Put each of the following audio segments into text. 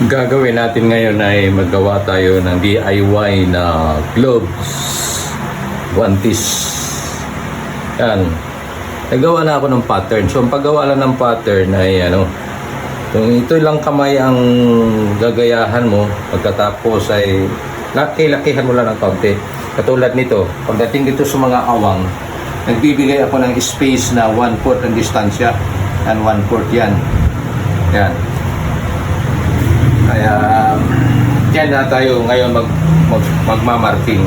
Gagawin natin ngayon ay maggawa tayo ng DIY na gloves, guantes. Yan. Nagawa na ako ng pattern. So, ang paggawa lang ng pattern ay kung ito lang kamay ang gagayahan mo, pagkatapos ay laki-lakihan mo lang ng kaunti. Katulad nito, pagdating dito sa mga awang, nagbibigay ako ng space na 1/4 ang distansya. And 1/4 yan. Yan. Kaya, dyan na tayo ngayon magmamarking.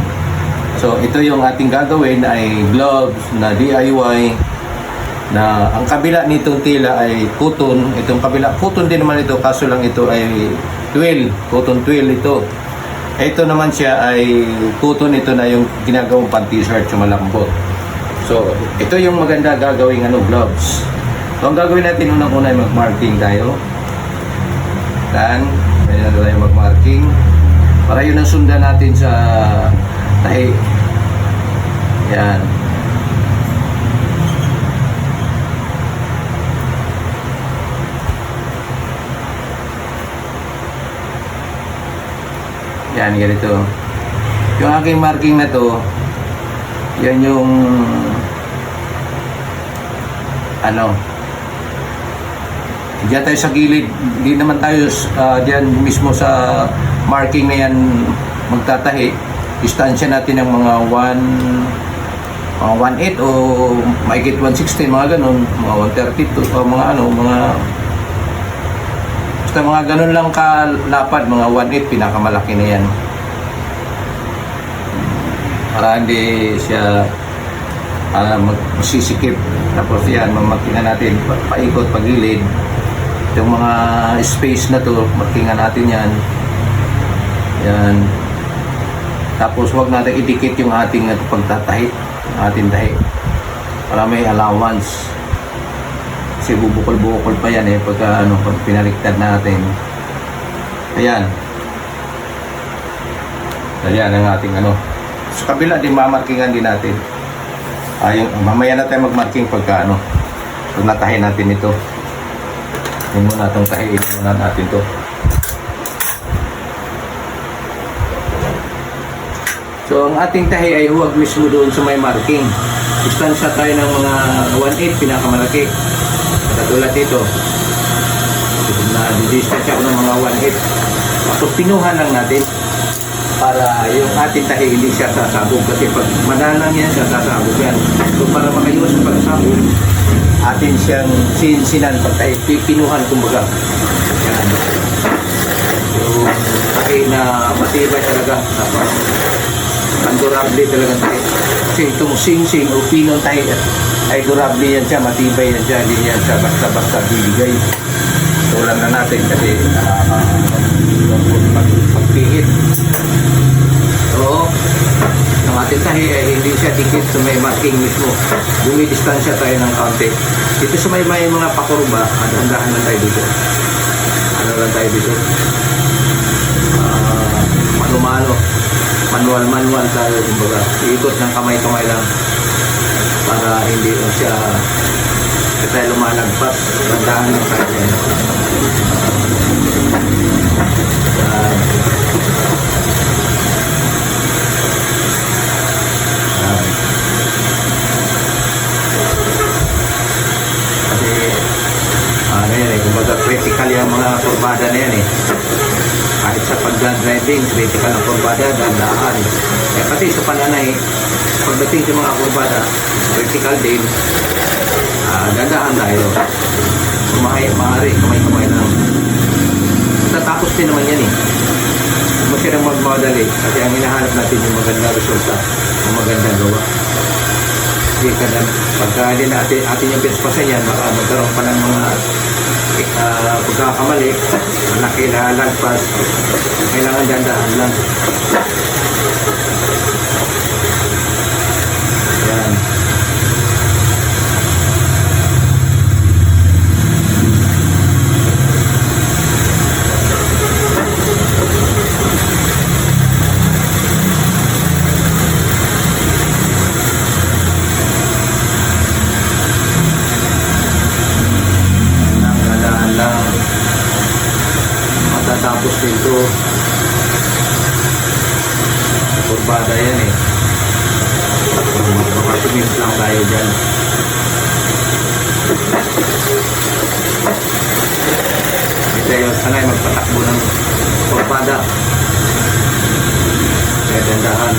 So, ito yung ating gagawin ay gloves na DIY na ang kabila nitong tila ay cotton. Itong kabila, cotton din naman ito, kaso lang ito ay twill, cotton twill ito. Ito naman siya ay cotton, ito na yung ginagawang pan-t-shirt, yung malambot. So, ito yung maganda gagawing gloves. So, ang gagawin natin unang-una ay mag-marking tayo. Dan, kaya na tayo mag-marking. Para yun ang sundan natin sa tahi. Yan. Yan, ganito. Yung aking marking na to, yan yung diyan tayo sa gilid, hindi naman tayo diyan mismo sa marking na yan magtatahi. Distansya natin ng mga 1/8 o mahigit 1/16, mga ganun, mga 1/32 o basta mga ganun lang kalapad, mga 1/8, pinakamalaki na yan. Para hindi siya magsisikip. Tapos yan, mamakingan natin paikot, pagilid. Yung mga space na to, makingan natin yan. Yan. Tapos wag natin idikit yung ating pagtatahi, ating tahi. Para may allowance. Kasi bubukol-bukol pa yan pag pinaliktad natin. Ayan. Ayan ang ating Sa kabila din mamarkingan din natin. Mamaya na tayo magmarking pagka pag natahin natin ito. Hindi muna itong tahiin muna natin ito. So, ang ating tahi ay huwag mismo doon sa may marking. Distansya tayo ng mga 1/8, pinakamalaki. Katulad dito. Distansya ko ng mga 1/8. Tapos pinuhan lang natin para yung ating tahi hindi siya sasabog. Kasi pag manalang yan, siya sasabog yan. So, para makaiwas sa pagsabog, atin siyang sinsinan pagtahi, pinuhan kumbaga. Yan. Yung tahi na matibay talaga. Ang durable talaga tahi. Kasi itong sing-sing o pinong tahi ay durable yan siya, matibay yan siya. Hindi yan siya basta-basta bibigay. Tulang na natin kasi pagpihit. So, ang ating tahi ay hindi siya dikit sa may marking mismo. Bumidistansya tayo ng kaunti. Dito sa may mga pakurba, handahan lang tayo dito. Lang tayo dito. Mano-mano. Manual tayo, kumbaga. Iikot ng kamay-kamay lang para hindi siya tayo lumalagpas. Handahan lang tayo. Kumbaga critical yung mga kurbada na yan kahit sa pag-driving, critical ang kurbada, dandaan. Pati sa pananay, pagdating sa mga kurbada, critical din, dandaan tayo. Maaari, kamay-kamay lang. Tatapos din naman yan Huwag siya magmadali kasi ang hinahanap natin yung magandang resulta, yung magandang gawa. Hindi ka na, pagka hindi natin yung pinspasan yan, baka magkaroon pa ng mga pagkakamali, nakilalagpas, kailangan dandahan lang. Yan. dyan. Hindi tayo sanay magpatakbo ng porpada. Kaya dandahan.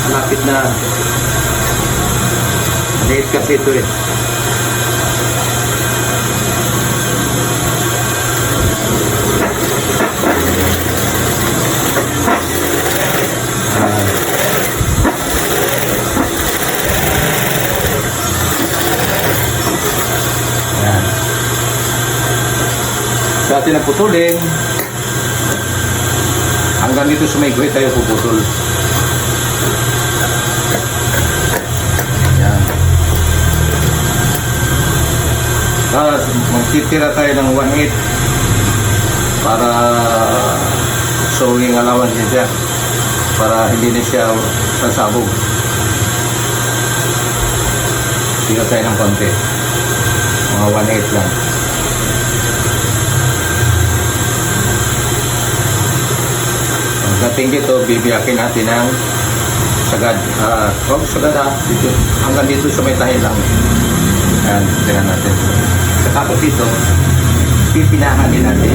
Malapit na. Late kasi ito eh. Ayan. Sa atin ang putulin. Hanggang dito sa may guhit tayo puputol. Magtitira tayo ng 1/8 para sewing allowance niya para hindi na siya sasabog. Tira tayo ng konti, mga 1/8 lang. Pagdating dito, bibiyakin natin ng sagad. Sagad dito, hanggang dito sa may tahi lang. Ayan, tingnan natin. Tapos dito, pipinahan din natin.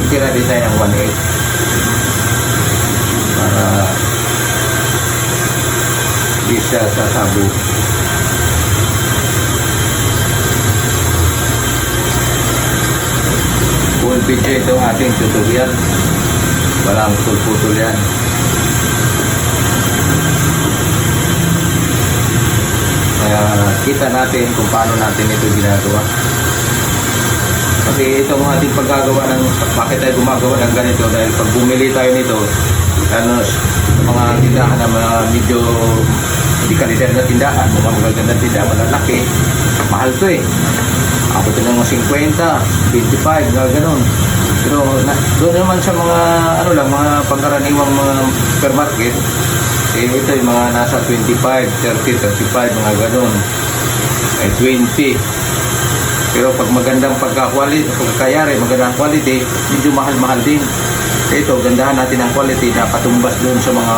Tira din tayo ng 1/8 para hindi siya sasabog. Full video itong ating tutorial. Walang putol-putol yan. Kaya kita natin kung paano natin ito ginagawa. Kasi itong ating paggagawa ng, bakit tayo gumagawa ng ganito, dahil pag bumili tayo nito, ano, mga tindahan na mga medyo hindi kalidad na tindahan, mga magagandang tindahan, malalaki, mahal to eh. Ako ito ng 50, 25, gano'n. Pero doon naman sa mga, ano lang, mga pangkaraniwang mga supermarket, eh, ito yung mga nasa 25, 30, 35, mga gano'n. Ay 20. Pero pag magandang pagkakayari, magandang quality, medyo mahal-mahal din. Ito, gandahan natin ang quality na patumbas doon sa mga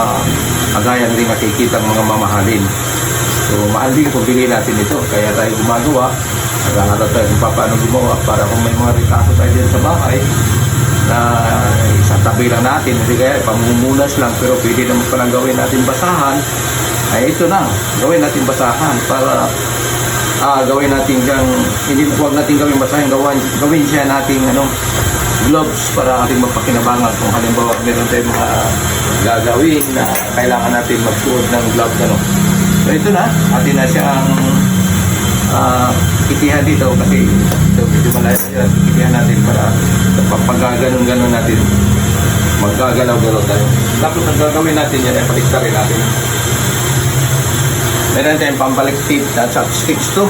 agayan rin makikita mga mamahalin. So, mahal din kung bili natin ito. Kaya tayo gumagawa. Nag-aaral tayo kung paano gumawa para kung may mga rekaso tayo din sa bahay na isang tabi lang natin, hindi kaya pamumunas lang, pero pwede naman palang gawin natin basahan. Ay ito na, gawin natin basahan para gawin natin kang, hindi, huwag natin gawin basahan, gawin siya natin gloves para ating magpakinabangan kung halimbawa meron tayong mga gagawin na kailangan natin magsuot ng gloves. So ito na, atin na siyang itihan dito kasi ito medyo malayo siya. Itihan natin para pag ganon natin maggagalaw-galaw tayo. Tapos ang gagawin natin yan ay paliktarin natin. Meron tayong pambaliktid na chopsticks to.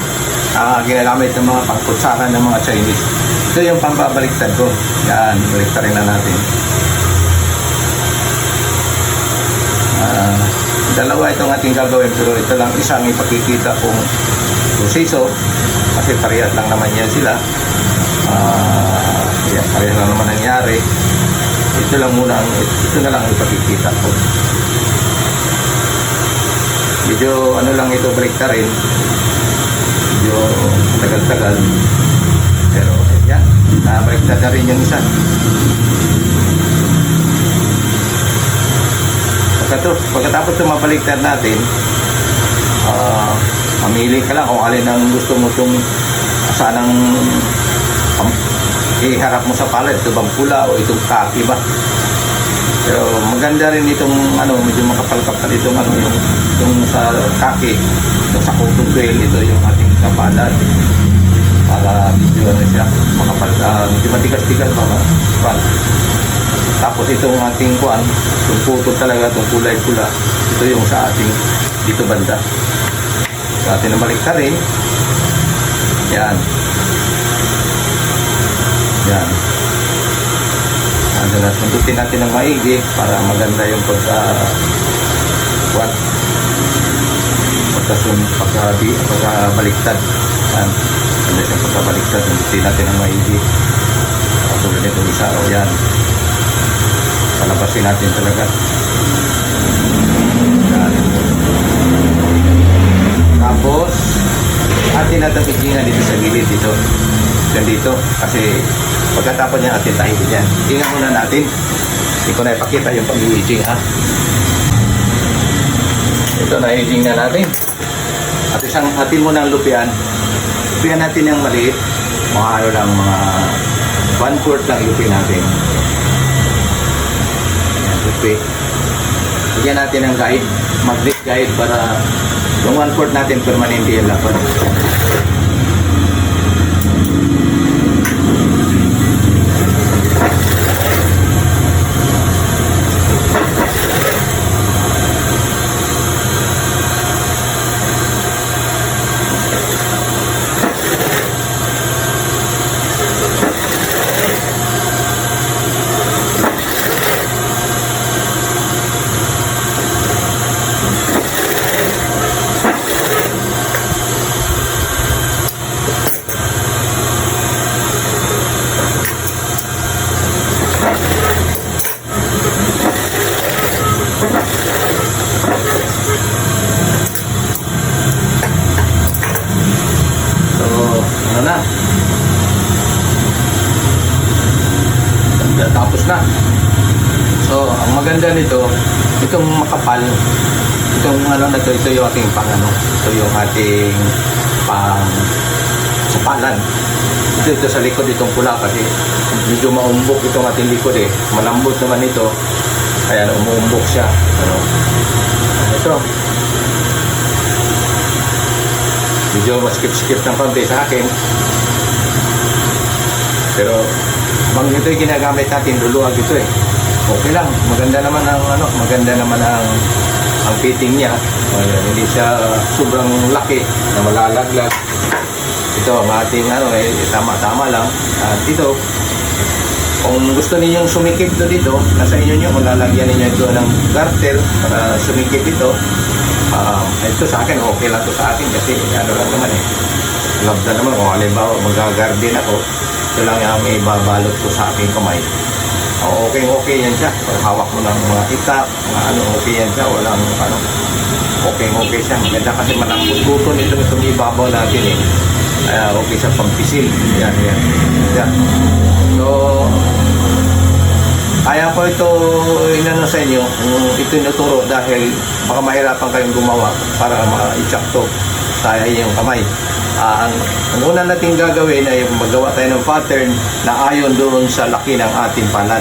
Ginagamit ng mga pangkutsara ng mga Chinese. Ito yung pambabaliktad ko. Yan, baliktarin na natin. Dalawa itong ating gagawin, pero ito lang isang ipakikita kung proseso kasi parehas lang naman yan sila. Parehas lang naman nangyari. Ito lang muna, ito na lang ipakikita ko. Medyo lang ito, balikta rin. Medyo tagal-tagal, pero yan, balikta na rin yung isa. Pagkatapos ito mabaliktad natin, mamili ka lang kung alin ang gusto mo itong sanang iharap mo sa palad, ito bang pula o itong kaki ba? Pero maganda rin itong medyo makapal-kapal itong yung sa kaki, itong sa cotton foil, ito yung ating sa palad. Para medyo siya, makapal, medyo matigas-tigas mga pan. Tapos itong ating kuan, itong putol talaga, itong kulay pula, ito yung sa ating dito banda. Sa ating nabaliktad rin. Yan. Yan. Ano na, sundutin natin ng maigi para maganda yung pagkabaliktad. Yan. Ganda siyang pagkabaliktad. Sundutin natin ng maigi. Tulad nitong isa. O yan. Palabasin natin talaga. Yan. Tapos, atin natin igingan dito sa gilid dito. Dito. Kasi pagkatapon niya atin tayo dyan. Ingat muna natin. Hindi ko na ipakita yung pag-i-aging ha. Ito na aging na natin. At isang atin muna ang lupian. Lupian natin yung maliit. Mga lang mga 1/4 lang lupian natin. Ayan, lupi. Bigyan natin ng guide. Magnet guide para yung 1/4 natin permanente yung lapan. Tapos na. So, ang maganda nito, itong makapal, itong na ito yung ating ito yung ating sapalan. Ito sa likod itong pula kasi medyo maumbok itong ating likod malambot naman ito, kaya umuumbok siya. Ito. Medyo maskip-skip ng konti sa akin. Pero bang ito yung ginagamit natin, luluwag ito okay lang, maganda naman ang fitting niya. Hindi siya sobrang laki na malalaglag. Ito ang ating tama-tama lang. At ito, kung gusto ninyong sumikip dito, nasa inyo nyo, kung lalagyan ninyo ito ng garter para sumikip ito. Ito sa akin, okay lang ito sa akin kasi lang naman love na naman. Kung halimbawa mag-garden ako, ito lang yung may babalot ko sa aking kamay. Okay yan siya. Pag hawak mo ng mga itak, okay yan siya. Walang okay siya. Maganda kasi malambot-buton itong ibabaw natin okay siya pampisil. Yan. So, kaya ko ito sa inyo, ito inuturo dahil baka mahirapan kayong gumawa para ma-i-chakto sa inyong kamay. Ang una natin gagawin ay magawa tayo ng pattern na ayon doon sa laki ng ating palad.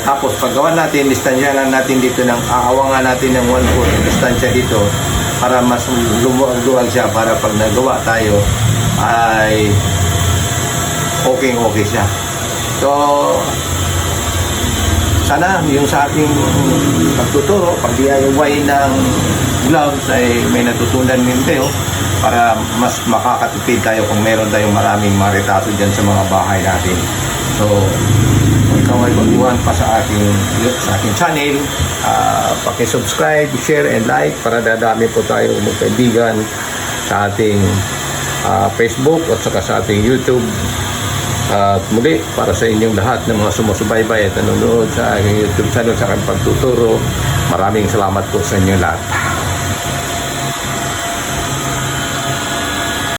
Tapos paggawa natin, distansyahan natin dito aawangan natin ng 1/4 distansya dito para mas lumuwag siya, para pag nagawa tayo ay okay siya. So sana yung sa ating pagtuturo, pag-DIY ng gloves ay may natutunan din tayo para mas makakatipid tayo kung meron tayong maraming maritaso dyan sa mga bahay natin. So, kung ikaw ay baguhan pa sa aking channel, paki-subscribe, share, and like para dadami po tayo magkaibigan sa ating Facebook at saka sa ating YouTube. At muli, para sa inyong lahat ng mga sumusubaybay at nanonood sa aking YouTube channel sa aking pagtuturo, maraming salamat po sa inyo lahat.